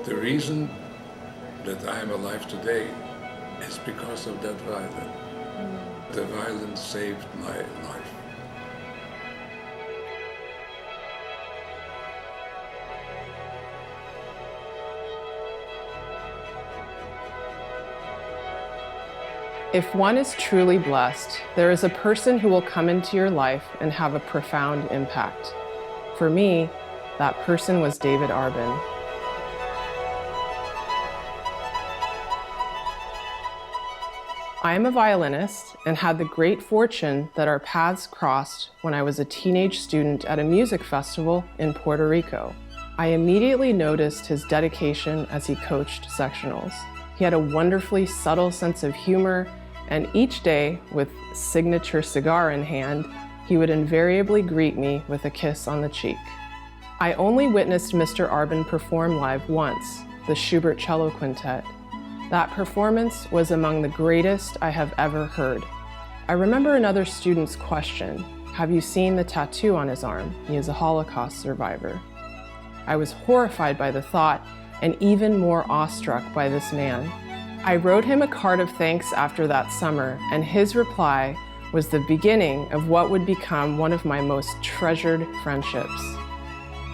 The reason that I am alive today is because of that violin. The violin saved my life. If one is truly blessed, there is a person who will come into your life and have a profound impact. For me, that person was David Arbin. I am a violinist and had the great fortune that our paths crossed when I was a teenage student at a music festival in Puerto Rico. I immediately noticed his dedication as he coached sectionals. He had a wonderfully subtle sense of humor, and each day, with signature cigar in hand, he would invariably greet me with a kiss on the cheek. I only witnessed Mr. Arbin perform live once, the Schubert Cello Quintet. That performance was among the greatest I have ever heard. I remember another student's question, "Have you seen the tattoo on his arm? He is a Holocaust survivor." I was horrified by the thought and even more awestruck by this man. I wrote him a card of thanks after that summer, and his reply was the beginning of what would become one of my most treasured friendships.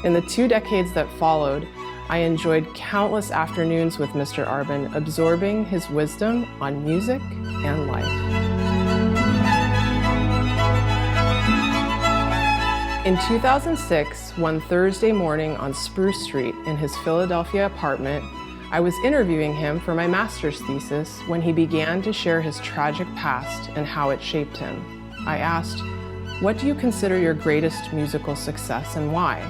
In the 2 decades that followed, I enjoyed countless afternoons with Mr. Arbin, absorbing his wisdom on music and life. In 2006, one Thursday morning on Spruce Street in his Philadelphia apartment, I was interviewing him for my master's thesis when he began to share his tragic past and how it shaped him. I asked, "What do you consider your greatest musical success and why?"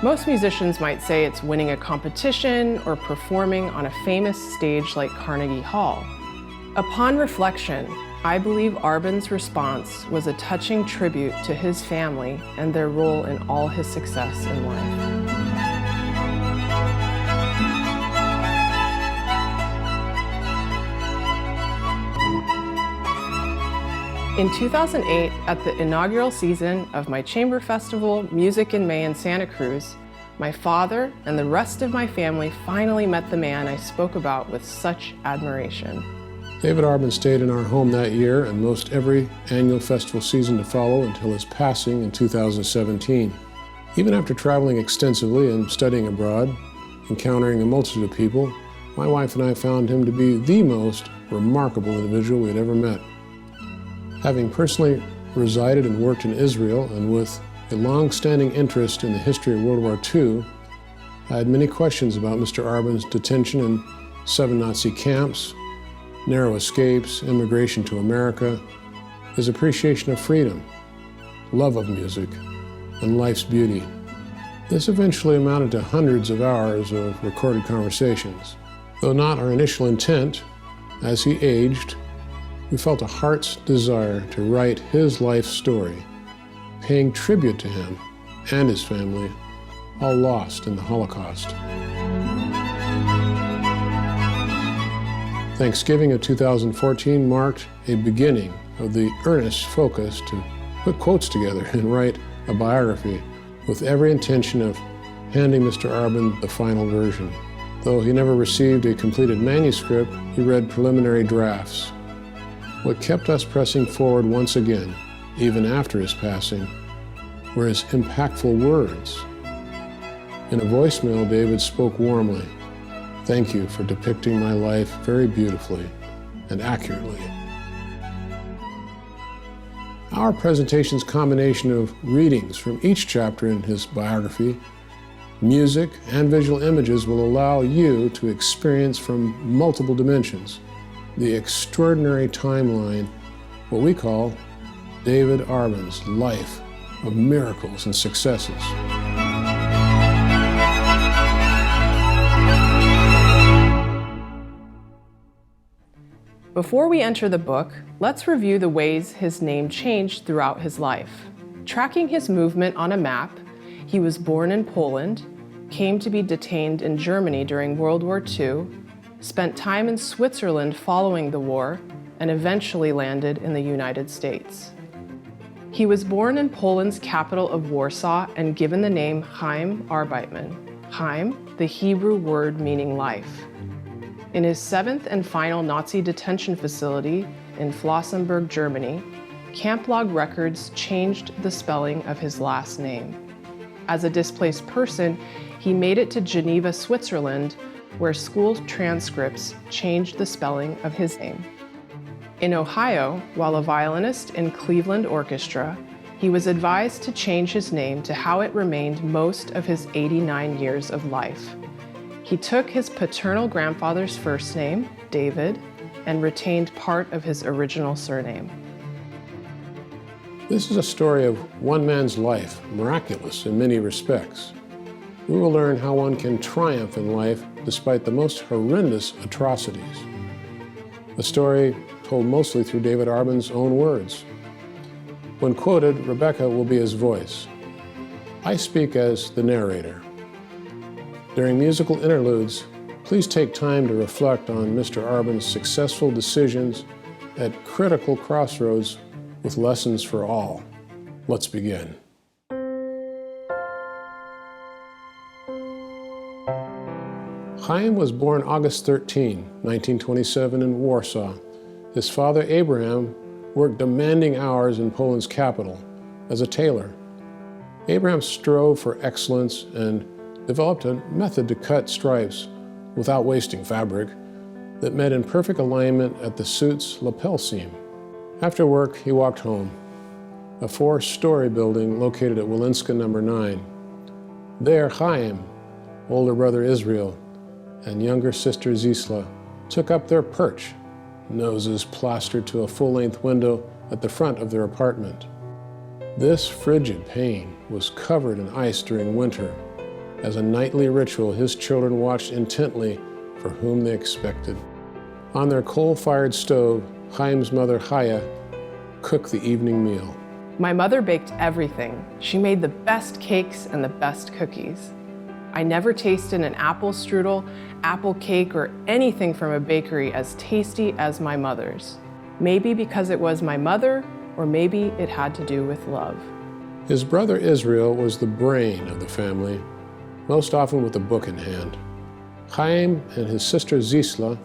Most musicians might say it's winning a competition or performing on a famous stage like Carnegie Hall. Upon reflection, I believe Arbin's response was a touching tribute to his family and their role in all his success in life. In 2008, at the inaugural season of my chamber festival, Music in May in Santa Cruz, my father and the rest of my family finally met the man I spoke about with such admiration. David Arbin stayed in our home that year and most every annual festival season to follow until his passing in 2017. Even after traveling extensively and studying abroad, encountering a multitude of people, my wife and I found him to be the most remarkable individual we had ever met. Having personally resided and worked in Israel and with a long-standing interest in the history of World War II, I had many questions about Mr. Arbin's detention in 7 Nazi camps, narrow escapes, immigration to America, his appreciation of freedom, love of music, and life's beauty. This eventually amounted to hundreds of hours of recorded conversations. Though not our initial intent, as he aged, we felt a heart's desire to write his life story, paying tribute to him and his family, all lost in the Holocaust. Thanksgiving of 2014 marked a beginning of the earnest focus to put quotes together and write a biography with every intention of handing Mr. Arbin the final version. Though he never received a completed manuscript, he read preliminary drafts. What kept us pressing forward once again, even after his passing, were his impactful words. In a voicemail, David spoke warmly. "Thank you for depicting my life very beautifully and accurately." Our presentation's combination of readings from each chapter in his biography, music, and visual images will allow you to experience from multiple dimensions the extraordinary timeline, what we call David Arbin's life of miracles and successes. Before we enter the book, let's review the ways his name changed throughout his life. Tracking his movement on a map, he was born in Poland, came to be detained in Germany during World War II, spent time in Switzerland following the war, and eventually landed in the United States. He was born in Poland's capital of Warsaw and given the name Chaim Arbeitman. Chaim, the Hebrew word meaning life. In his 7th and final Nazi detention facility in Flossenburg, Germany, Camp Log records changed the spelling of his last name. As a displaced person, he made it to Geneva, Switzerland, where school transcripts changed the spelling of his name. In Ohio, while a violinist in Cleveland Orchestra, he was advised to change his name to how it remained most of his 89 years of life. He took his paternal grandfather's first name, David, and retained part of his original surname. This is a story of one man's life, miraculous in many respects. We will learn how one can triumph in life despite the most horrendous atrocities. A story told mostly through David Arbin's own words. When quoted, Rebecca will be his voice. I speak as the narrator. During musical interludes, please take time to reflect on Mr. Arbin's successful decisions at critical crossroads with lessons for all. Let's begin. Chaim was born August 13, 1927 in Warsaw. His father, Abraham, worked demanding hours in Poland's capital as a tailor. Abraham strove for excellence and developed a method to cut stripes without wasting fabric that met in perfect alignment at the suit's lapel seam. After work, he walked home, a 4-story building located at Wilinska number 9. There, Chaim, older brother Israel, and younger sister Zisla took up their perch, noses plastered to a full-length window at the front of their apartment. This frigid pane was covered in ice during winter. As a nightly ritual, his children watched intently for whom they expected. On their coal-fired stove, Chaim's mother, Chaya, cooked the evening meal. My mother baked everything. She made the best cakes and the best cookies. I never tasted an apple strudel, apple cake, or anything from a bakery as tasty as my mother's. Maybe because it was my mother, or maybe it had to do with love. His brother Israel was the brain of the family, most often with a book in hand. Chaim and his sister Zisla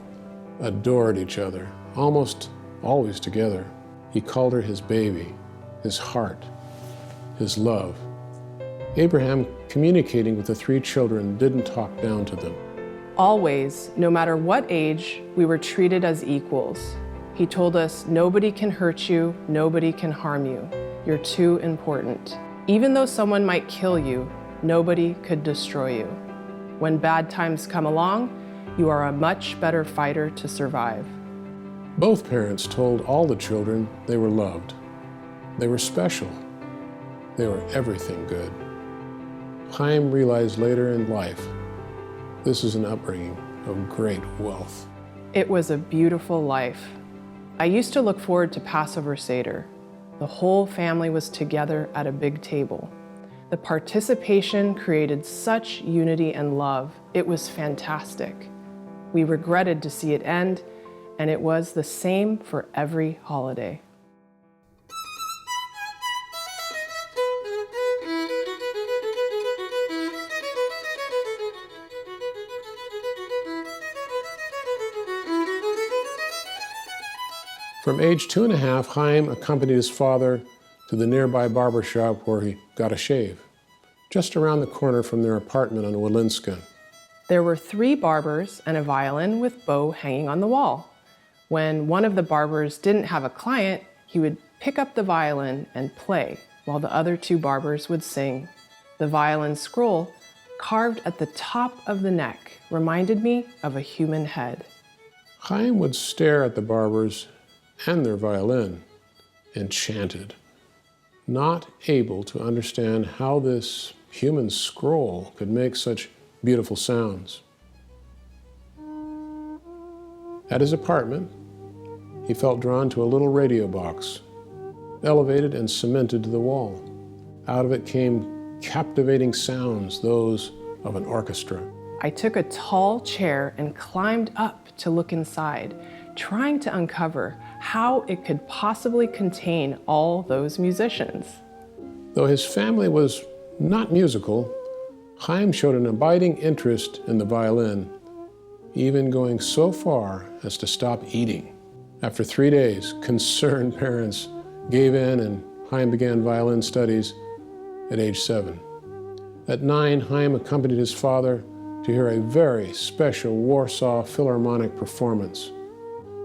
adored each other, almost always together. He called her his baby, his heart, his love. Abraham, communicating with the 3 children, didn't talk down to them. Always, no matter what age, we were treated as equals. He told us, nobody can hurt you, nobody can harm you. You're too important. Even though someone might kill you, nobody could destroy you. When bad times come along, you are a much better fighter to survive. Both parents told all the children they were loved. They were special. They were everything good. Chaim realized later in life, this is an upbringing of great wealth. It was a beautiful life. I used to look forward to Passover Seder. The whole family was together at a big table. The participation created such unity and love. It was fantastic. We regretted to see it end, and it was the same for every holiday. From age 2.5, Chaim accompanied his father to the nearby barber shop where he got a shave, just around the corner from their apartment on Wilinska. There were 3 barbers and a violin with bow hanging on the wall. When one of the barbers didn't have a client, he would pick up the violin and play, while the other 2 barbers would sing. The violin scroll, carved at the top of the neck, reminded me of a human head. Chaim would stare at the barbers and their violin, enchanted, not able to understand how this human scroll could make such beautiful sounds. At his apartment, he felt drawn to a little radio box, elevated and cemented to the wall. Out of it came captivating sounds, those of an orchestra. I took a tall chair and climbed up to look inside, trying to uncover how it could possibly contain all those musicians. Though his family was not musical, Chaim showed an abiding interest in the violin, even going so far as to stop eating. After 3 days, concerned parents gave in and Chaim began violin studies at age 7. At 9, Chaim accompanied his father to hear a very special Warsaw Philharmonic performance.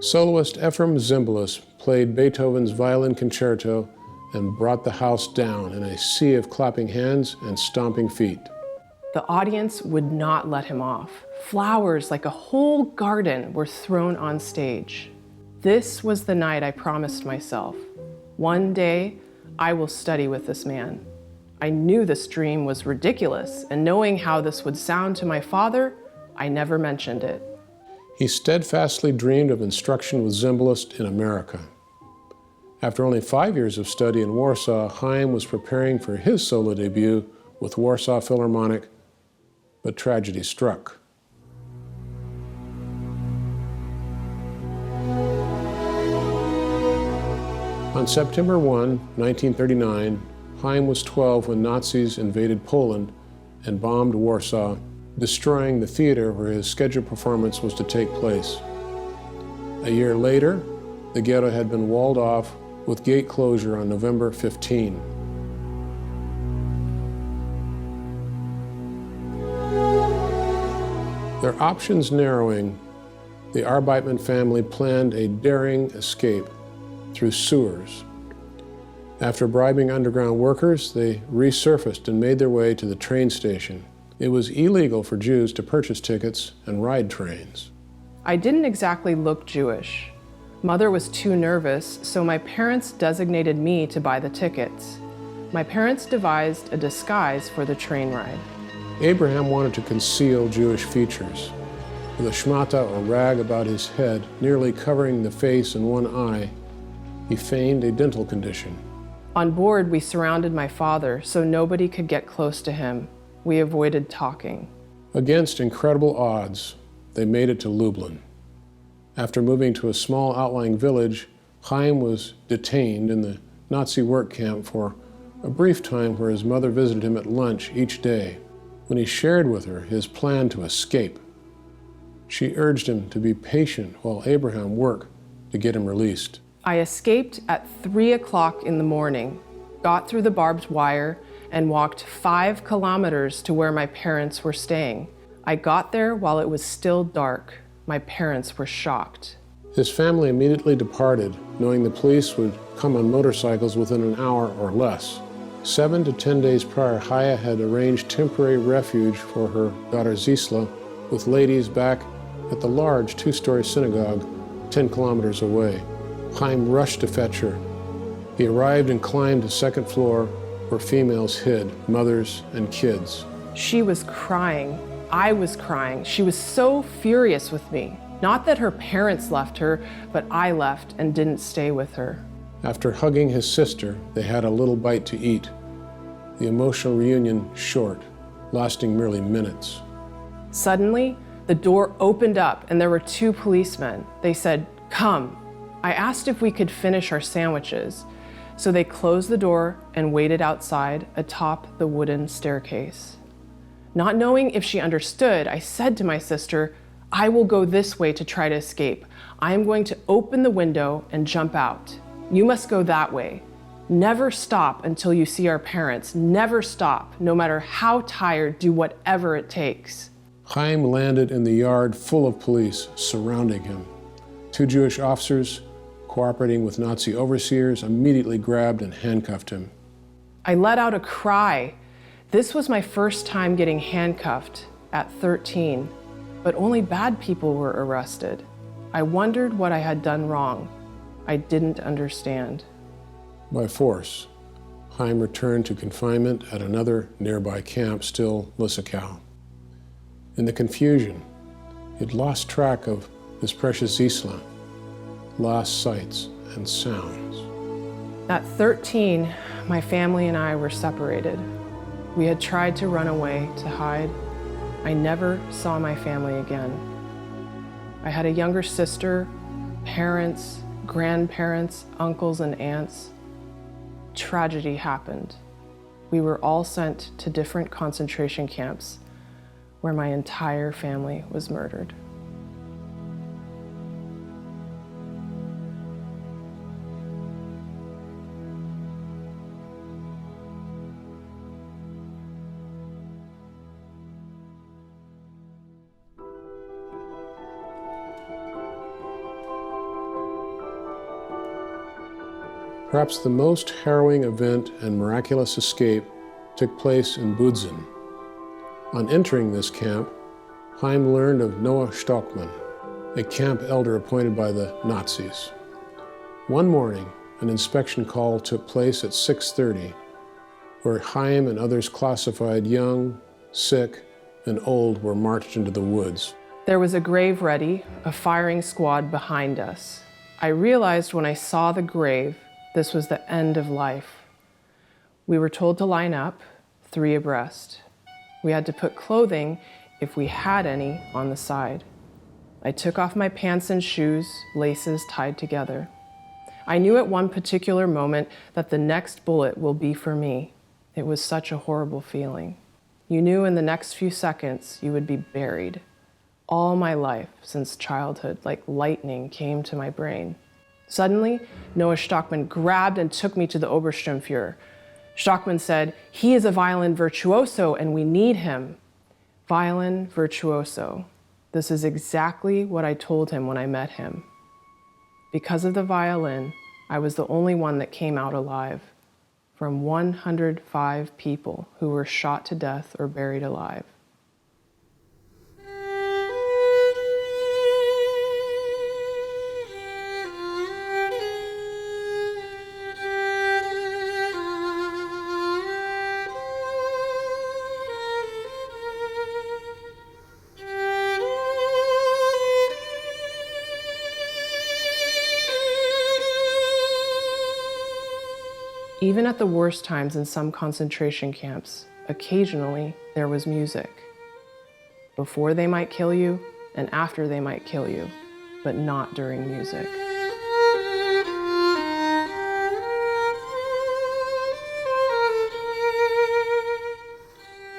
Soloist Ephraim Zimbalist played Beethoven's Violin Concerto and brought the house down in a sea of clapping hands and stomping feet. The audience would not let him off. Flowers like a whole garden were thrown on stage. This was the night I promised myself. One day, I will study with this man. I knew this dream was ridiculous, and knowing how this would sound to my father, I never mentioned it. He steadfastly dreamed of instruction with Zimbalist in America. After only 5 years of study in Warsaw, Chaim was preparing for his solo debut with Warsaw Philharmonic, but tragedy struck. On September 1, 1939, Chaim was 12 when Nazis invaded Poland and bombed Warsaw, destroying the theater where his scheduled performance was to take place. A year later, the ghetto had been walled off with gate closure on November 15. Their options narrowing, the Arbeitman family planned a daring escape through sewers. After bribing underground workers, they resurfaced and made their way to the train station. It was illegal for Jews to purchase tickets and ride trains. I didn't exactly look Jewish. Mother was too nervous, so my parents designated me to buy the tickets. My parents devised a disguise for the train ride. Abraham wanted to conceal Jewish features. With a shmata or rag about his head, nearly covering the face and one eye, he feigned a dental condition. On board, we surrounded my father so nobody could get close to him. We avoided talking. Against incredible odds, they made it to Lublin. After moving to a small outlying village, Chaim was detained in the Nazi work camp for a brief time where his mother visited him at lunch each day when he shared with her his plan to escape. She urged him to be patient while Abraham worked to get him released. I escaped at 3 o'clock in the morning, got through the barbed wire, and walked 5 kilometers to where my parents were staying. I got there while it was still dark. My parents were shocked. His family immediately departed, knowing the police would come on motorcycles within an hour or less. 7 to 10 days prior, Chaya had arranged temporary refuge for her daughter Zisla with ladies back at the large 2-story synagogue 10 kilometers away. Chaim rushed to fetch her. He arrived and climbed the 2nd floor where females hid, mothers and kids. She was crying. I was crying. She was so furious with me. Not that her parents left her, but I left and didn't stay with her. After hugging his sister, they had a little bite to eat. The emotional reunion short, lasting merely minutes. Suddenly, the door opened up and there were 2 policemen. They said, "Come." I asked if we could finish our sandwiches, so they closed the door and waited outside atop the wooden staircase. Not knowing if she understood, I said to my sister, "I will go this way to try to escape. I am going to open the window and jump out. You must go that way. Never stop until you see our parents. Never stop. No matter how tired, do whatever it takes." Chaim landed in the yard full of police surrounding him. 2 Jewish officers, cooperating with Nazi overseers, immediately grabbed and handcuffed him. I let out a cry. This was my first time getting handcuffed at 13, but only bad people were arrested. I wondered what I had done wrong. I didn't understand. By force, Chaim returned to confinement at another nearby camp, still Lissachau. In the confusion, he'd lost track of his precious Zisla, lost sights and sounds. At 13, my family and I were separated. We had tried to run away, to hide. I never saw my family again. I had a younger sister, parents, grandparents, uncles, and aunts. Tragedy happened. we were all sent to different concentration camps where my entire family was murdered. Perhaps the most harrowing event and miraculous escape took place in Butzen. On entering this camp, Chaim learned of Noah Stockman, a camp elder appointed by the Nazis. One morning, an inspection call took place at 6:30, where Chaim and others classified young, sick, and old were marched into the woods. There was a grave ready, a firing squad behind us. I realized when I saw the grave, this was the end of life. We were told to line up, 3 abreast. We had to put clothing, if we had any, on the side. I took off my pants and shoes, laces tied together. I knew at one particular moment that the next bullet will be for me. It was such a horrible feeling. You knew in the next few seconds you would be buried. All my life, since childhood, like lightning came to my brain. Suddenly, Noah Stockman grabbed and took me to the Obersturmführer. Stockman said, "He is a violin virtuoso and we need him." Violin virtuoso. This is exactly what I told him when I met him. Because of the violin, I was the only one that came out alive from 105 people who were shot to death or buried alive. Even at the worst times in some concentration camps, occasionally there was music. Before they might kill you and after they might kill you, but not during music.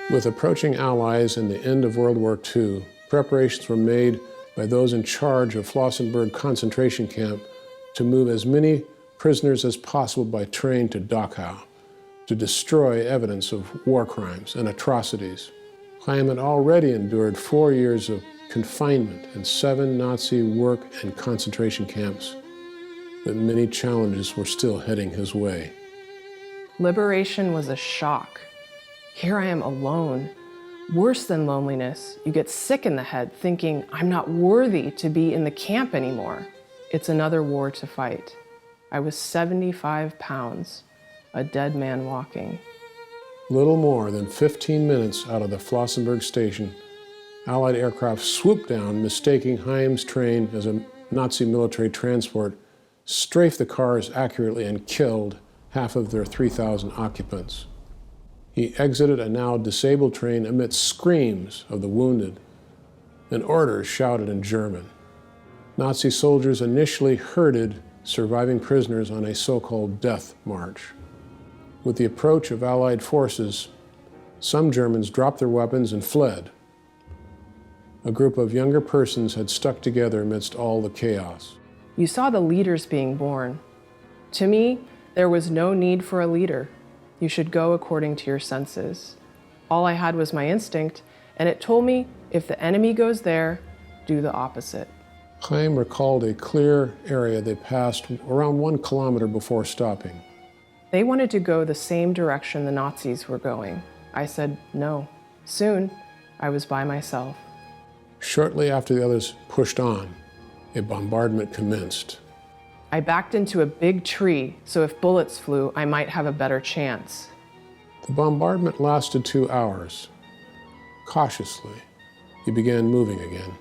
With approaching Allies and the end of World War II, preparations were made by those in charge of Flossenbürg concentration camp to move as many prisoners as possible by train to Dachau to destroy evidence of war crimes and atrocities. Chaim had already endured 4 years of confinement in 7 Nazi work and concentration camps, but many challenges were still heading his way. Liberation was a shock. Here I am alone. Worse than loneliness, you get sick in the head thinking, I'm not worthy to be in the camp anymore. It's another war to fight. I was 75 pounds, a dead man walking. Little more than 15 minutes out of the Flossenbürg station, Allied aircraft swooped down, mistaking Chaim's train as a Nazi military transport, strafed the cars accurately, and killed half of their 3,000 occupants. He exited a now disabled train amidst screams of the wounded and orders shouted in German. Nazi soldiers initially herded surviving prisoners on a so-called death march. With the approach of Allied forces, some Germans dropped their weapons and fled. A group of younger persons had stuck together amidst all the chaos. You saw the leaders being born. To me, there was no need for a leader. You should go according to your senses. All I had was my instinct, and it told me if the enemy goes there, do the opposite. Chaim recalled a clear area they passed around 1 kilometer before stopping. They wanted to go the same direction the Nazis were going. I said no. Soon, I was by myself. Shortly after the others pushed on, a bombardment commenced. I backed into a big tree, so if bullets flew, I might have a better chance. The bombardment lasted 2 hours. Cautiously, he began moving again,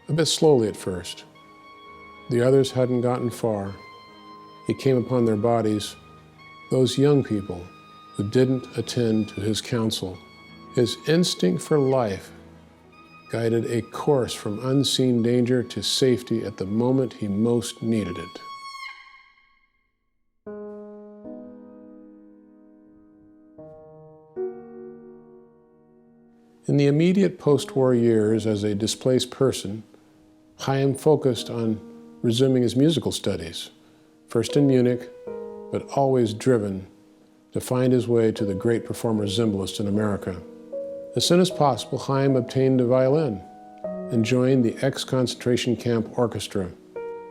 a bit slowly at first. The others hadn't gotten far. He came upon their bodies, those young people who didn't attend to his counsel. His instinct for life guided a course from unseen danger to safety at the moment he most needed it. In the immediate post-war years as a displaced person, Chaim focused on resuming his musical studies, first in Munich, but always driven to find his way to the great performer Zimbalist in America. As soon as possible, Chaim obtained a violin and joined the ex-concentration camp orchestra.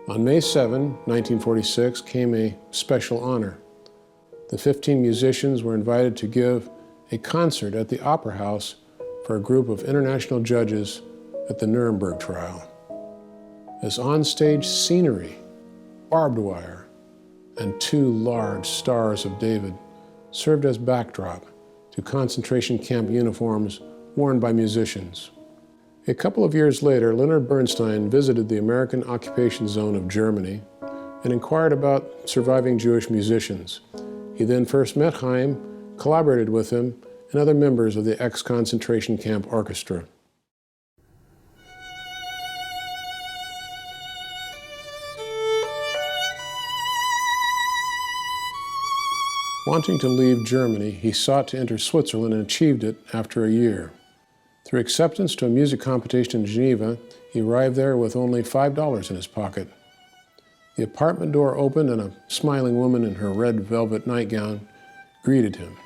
On May 7, 1946, came a special honor. The 15 musicians were invited to give a concert at the Opera House for a group of international judges at the Nuremberg trial. As on-stage scenery, barbed wire, and 2 large Stars of David served as backdrop to concentration camp uniforms worn by musicians. A couple of years later, Leonard Bernstein visited the American occupation zone of Germany and inquired about surviving Jewish musicians. He then first met Chaim, collaborated with him, and other members of the ex-concentration camp orchestra. Wanting to leave Germany, he sought to enter Switzerland and achieved it after a year. Through acceptance to a music competition in Geneva, he arrived there with only $5 in his pocket. The apartment door opened and a smiling woman in her red velvet nightgown greeted him.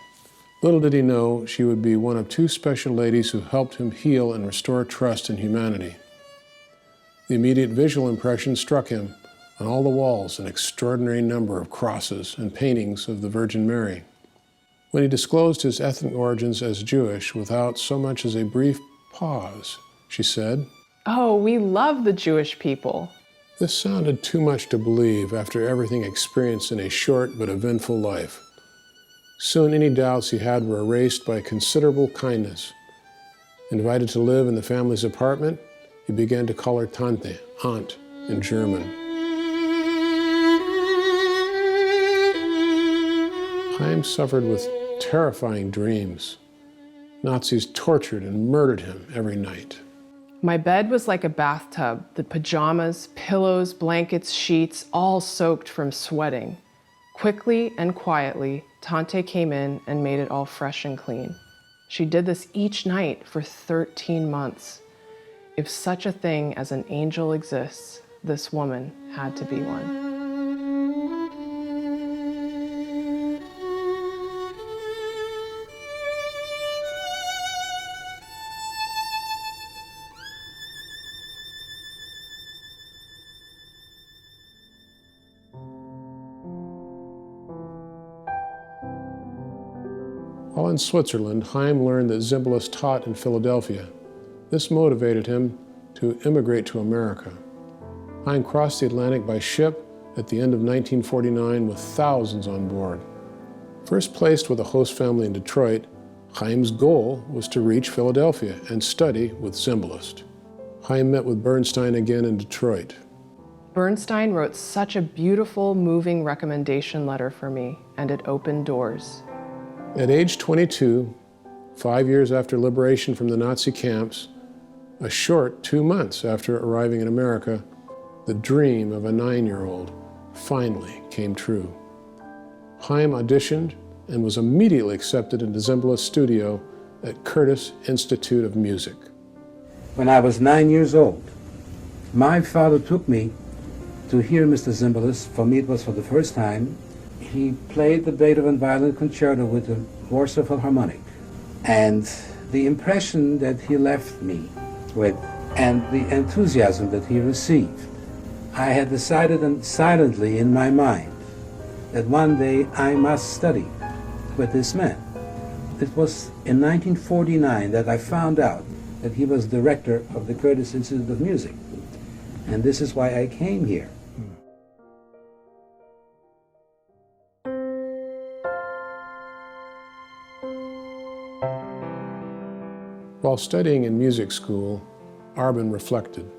Little did he know she would be one of 2 special ladies who helped him heal and restore trust in humanity. The immediate visual impression struck him. On all the walls, an extraordinary number of crosses and paintings of the Virgin Mary. When he disclosed his ethnic origins as Jewish without so much as a brief pause, she said, "Oh, we love the Jewish people." This sounded too much to believe after everything experienced in a short but eventful life. Soon any doubts he had were erased by considerable kindness. Invited to live in the family's apartment, he began to call her Tante, aunt, in German. Chaim suffered with terrifying dreams. Nazis tortured and murdered him every night. My bed was like a bathtub, the pajamas, pillows, blankets, sheets, all soaked from sweating. Quickly and quietly, Tante came in and made it all fresh and clean. She did this each night for 13 months. If such a thing as an angel exists, this woman had to be one. While in Switzerland, Chaim learned that Zimbalist taught in Philadelphia. This motivated him to immigrate to America. Chaim crossed the Atlantic by ship at the end of 1949 with thousands on board. First placed with a host family in Detroit, Chaim's goal was to reach Philadelphia and study with Zimbalist. Chaim met with Bernstein again in Detroit. Bernstein wrote such a beautiful, moving recommendation letter for me, and it opened doors. At age 22, 5 years after liberation from the Nazi camps, a short 2 months after arriving in America, the dream of a 9-year-old finally came true. Chaim auditioned and was immediately accepted into Zimbalist's studio at Curtis Institute of Music. When I was 9 years old, my father took me to hear Mr. Zimbalist. For me, it was for the first time. He played the Beethoven Violin Concerto with the Warsaw Philharmonic. And the impression that he left me with and the enthusiasm that he received, I had decided silently in my mind that one day I must study with this man. It was in 1949 that I found out that he was director of the Curtis Institute of Music. And this is why I came here. While studying in music school, Arben reflected.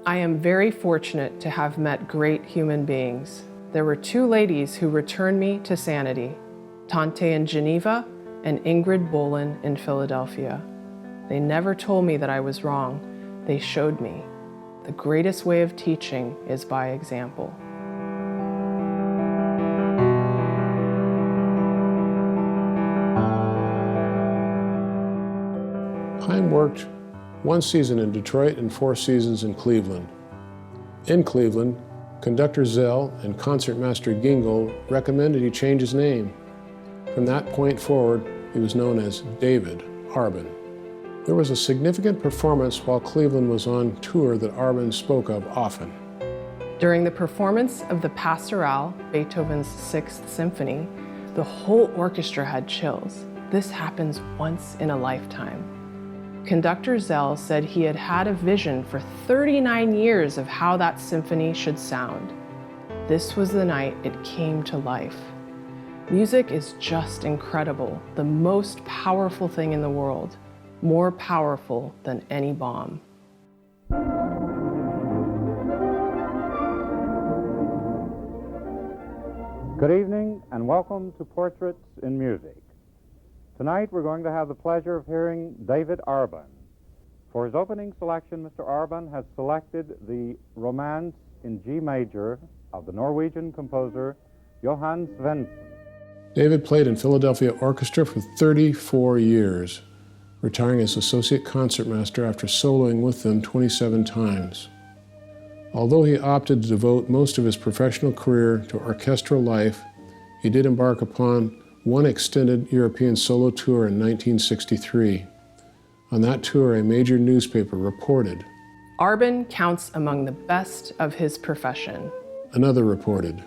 I am very fortunate to have met great human beings. There were 2 ladies who returned me to sanity, Tante in Geneva and Ingrid Bolin in Philadelphia. They never told me that I was wrong. They showed me. The greatest way of teaching is by example. Haim worked 1 season in Detroit and 4 seasons in Cleveland. In Cleveland, conductor Zell and concertmaster Gingold recommended he change his name. From that point forward, he was known as David Arbin. There was a significant performance while Cleveland was on tour that Arbin spoke of often. During the performance of the Pastoral, Beethoven's Sixth Symphony, the whole orchestra had chills. This happens once in a lifetime. Conductor Zell said he had had a vision for 39 years of how that symphony should sound. This was the night it came to life. Music is just incredible, the most powerful thing in the world, more powerful than any bomb. Good evening and welcome to Portraits in Music. Tonight we're going to have the pleasure of hearing David Arbin. For his opening selection, Mr. Arbin has selected the Romance in G major of the Norwegian composer Johann Svendsen. David played in Philadelphia Orchestra for 34 years, retiring as associate concertmaster after soloing with them 27 times. Although he opted to devote most of his professional career to orchestral life, he did embark upon one extended European solo tour in 1963. On that tour, a major newspaper reported, Arbin counts among the best of his profession. Another reported,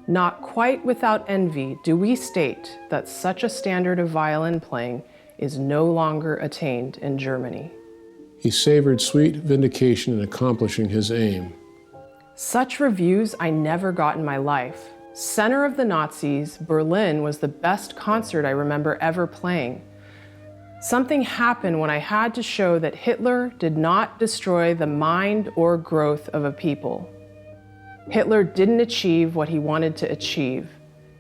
Not quite without envy do we state that such a standard of violin playing is no longer attained in Germany. he savored sweet vindication in accomplishing his aim. Such reviews I never got in my life. Center of the Nazis, Berlin was the best concert I remember ever playing. Something happened when I had to show that Hitler did not destroy the mind or growth of a people. Hitler didn't achieve what he wanted to achieve.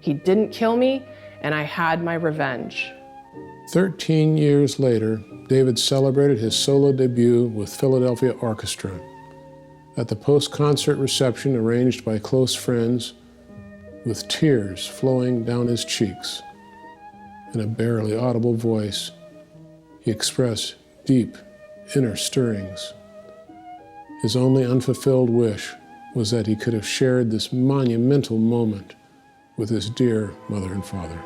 He didn't kill me, and I had my revenge. 13 years later, David celebrated his solo debut with Philadelphia Orchestra. At the post-concert reception arranged by close friends, with tears flowing down his cheeks, in a barely audible voice, he expressed deep inner stirrings. His only unfulfilled wish was that he could have shared this monumental moment with his dear mother and father.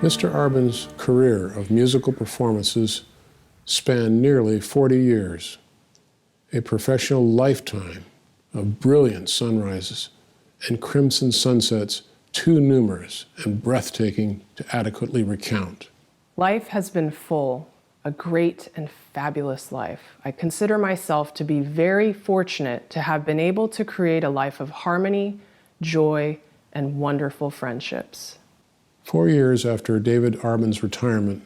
Mr. Arban's career of musical performances spanned nearly 40 years, a professional lifetime of brilliant sunrises and crimson sunsets too numerous and breathtaking to adequately recount. Life has been full, a great and fabulous life. I consider myself to be very fortunate to have been able to create a life of harmony, joy, and wonderful friendships. 4 years after David Arban's retirement,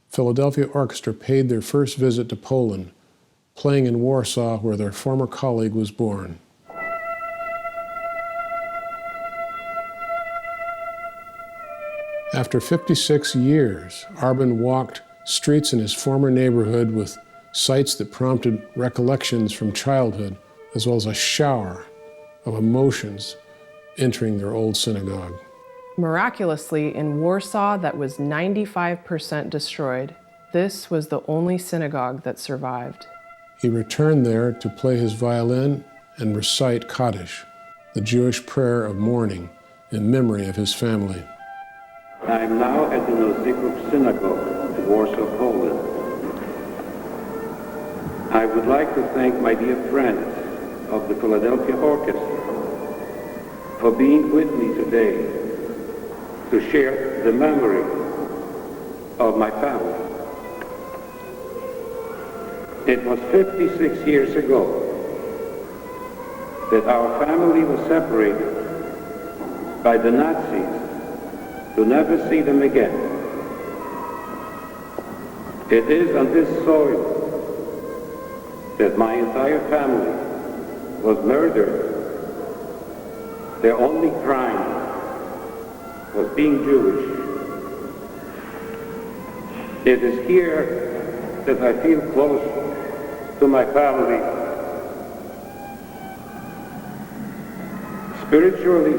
Philadelphia Orchestra paid their first visit to Poland, playing in Warsaw where their former colleague was born. After 56 years, Arban walked streets in his former neighborhood with sights that prompted recollections from childhood, as well as a shower of emotions entering their old synagogue. Miraculously, in Warsaw that was 95% destroyed, this was the only synagogue that survived. He returned there to play his violin and recite Kaddish, the Jewish prayer of mourning in memory of his family. I am now at the Nozykrów Synagogue in Warsaw, Poland. I would like to thank my dear friends of the Philadelphia Orchestra for being with me today to share the memory of my family. It was 56 years ago that our family was separated by the Nazis to never see them again. It is on this soil that my entire family was murdered. Their only crime was being Jewish. It is here that I feel close to my family. Spiritually,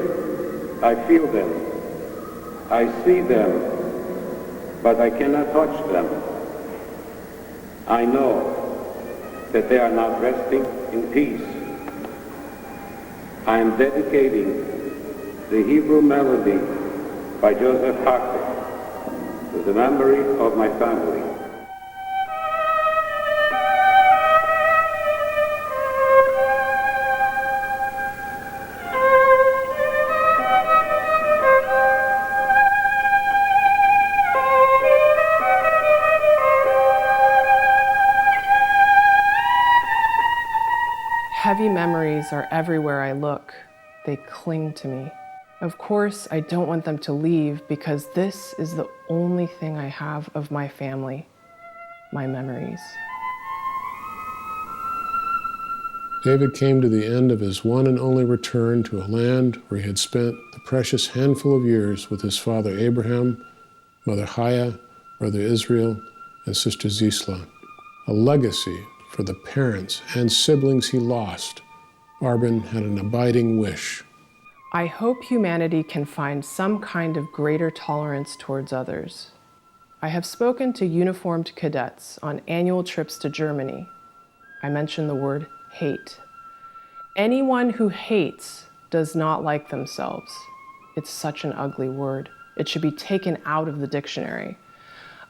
I feel them. I see them, but I cannot touch them. I know that they are not resting in peace. I am dedicating the Hebrew melody by Joseph Hacker to the memory of my family. Heavy memories are everywhere I look. They cling to me. Of course, I don't want them to leave because this is the only thing I have of my family, my memories. David came to the end of his one and only return to a land where he had spent the precious handful of years with his father Abraham, mother Chaya, brother Israel, and sister Zisla. A legacy for the parents and siblings he lost. Arban had an abiding wish. I hope humanity can find some kind of greater tolerance towards others. I have spoken to uniformed cadets on annual trips to Germany. I mentioned the word hate. Anyone who hates does not like themselves. It's such an ugly word. It should be taken out of the dictionary.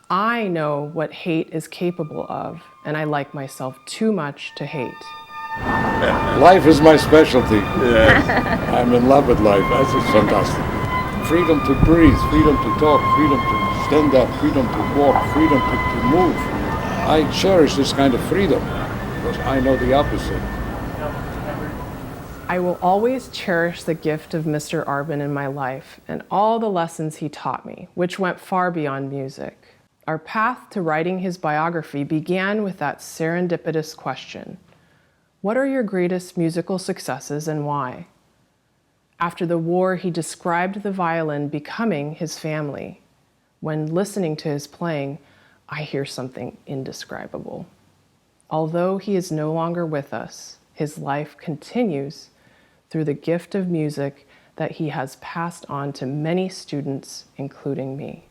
I know what hate is capable of, and I like myself too much to hate. Life is my specialty. Yes. I'm in love with life. That's fantastic. Freedom to breathe, freedom to talk, freedom to stand up, freedom to walk, freedom to move. I cherish this kind of freedom because I know the opposite. I will always cherish the gift of Mr. Arban in my life and all the lessons he taught me, which went far beyond music. Our path to writing his biography began with that serendipitous question: what are your greatest musical successes and why? After the war, he described the violin becoming his family. When listening to his playing, I hear something indescribable. Although he is no longer with us, his life continues through the gift of music that he has passed on to many students, including me.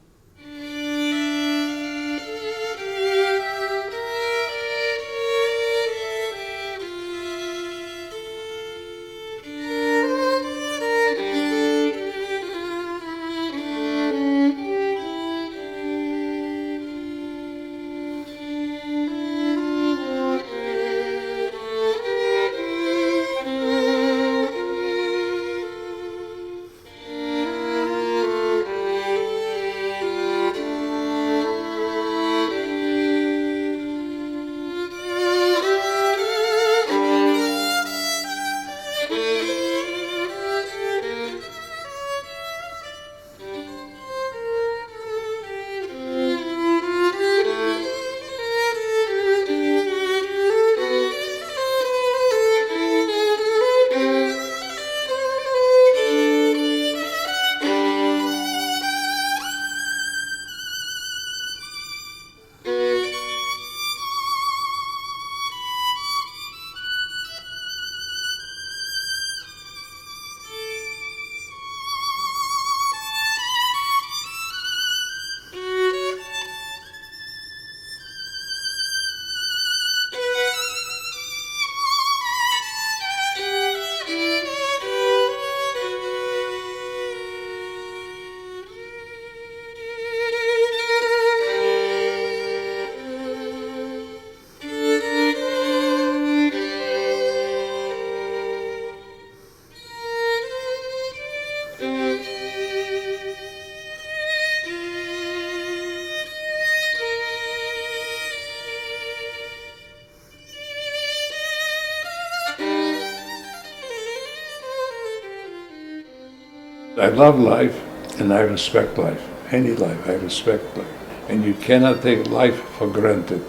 I love life and I respect life. Any life, I respect life. And you cannot take life for granted,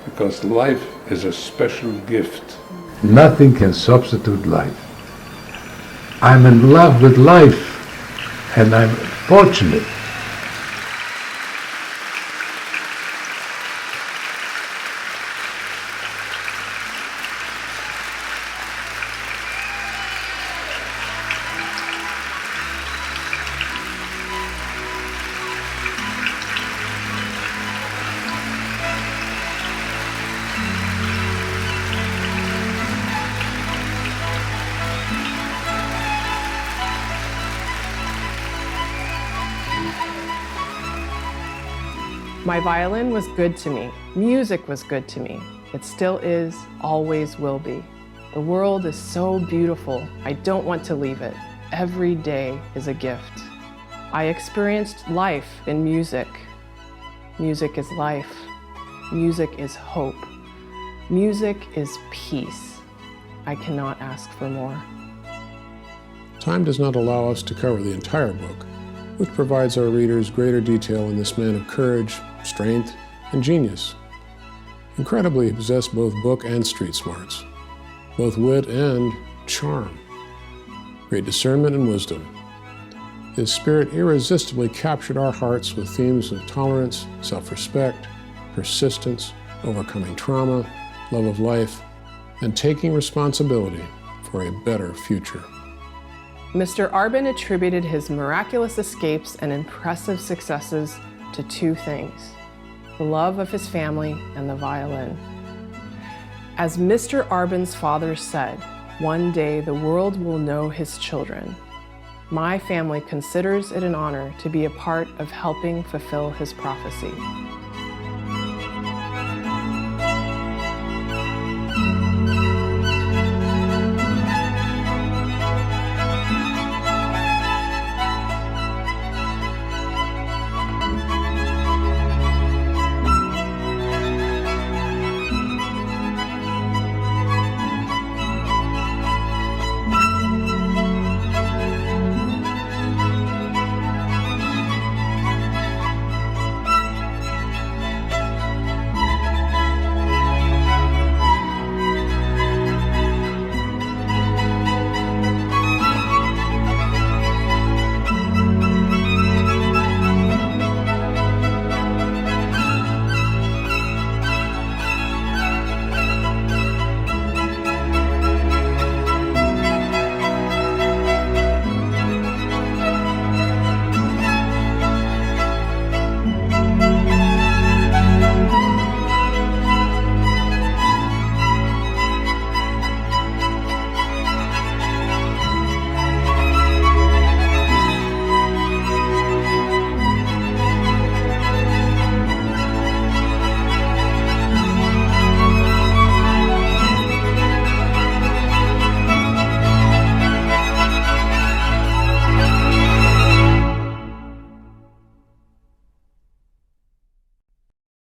because life is a special gift. Nothing can substitute life. I'm in love with life, and I'm fortunate. My violin was good to me. Music was good to me. It still is, always will be. The world is so beautiful. I don't want to leave it. Every day is a gift. I experienced life in music. Music is life. Music is hope. Music is peace. I cannot ask for more. Time does not allow us to cover the entire book, which provides our readers greater detail in this man of courage, strength, and genius. Incredibly, he possessed both book and street smarts, both wit and charm, great discernment and wisdom. His spirit irresistibly captured our hearts with themes of tolerance, self-respect, persistence, overcoming trauma, love of life, and taking responsibility for a better future. Mr. Arbin attributed his miraculous escapes and impressive successes to two things: the love of his family and the violin. As Mr. Arbin's father said, one day the world will know his children. My family considers it an honor to be a part of helping fulfill his prophecy.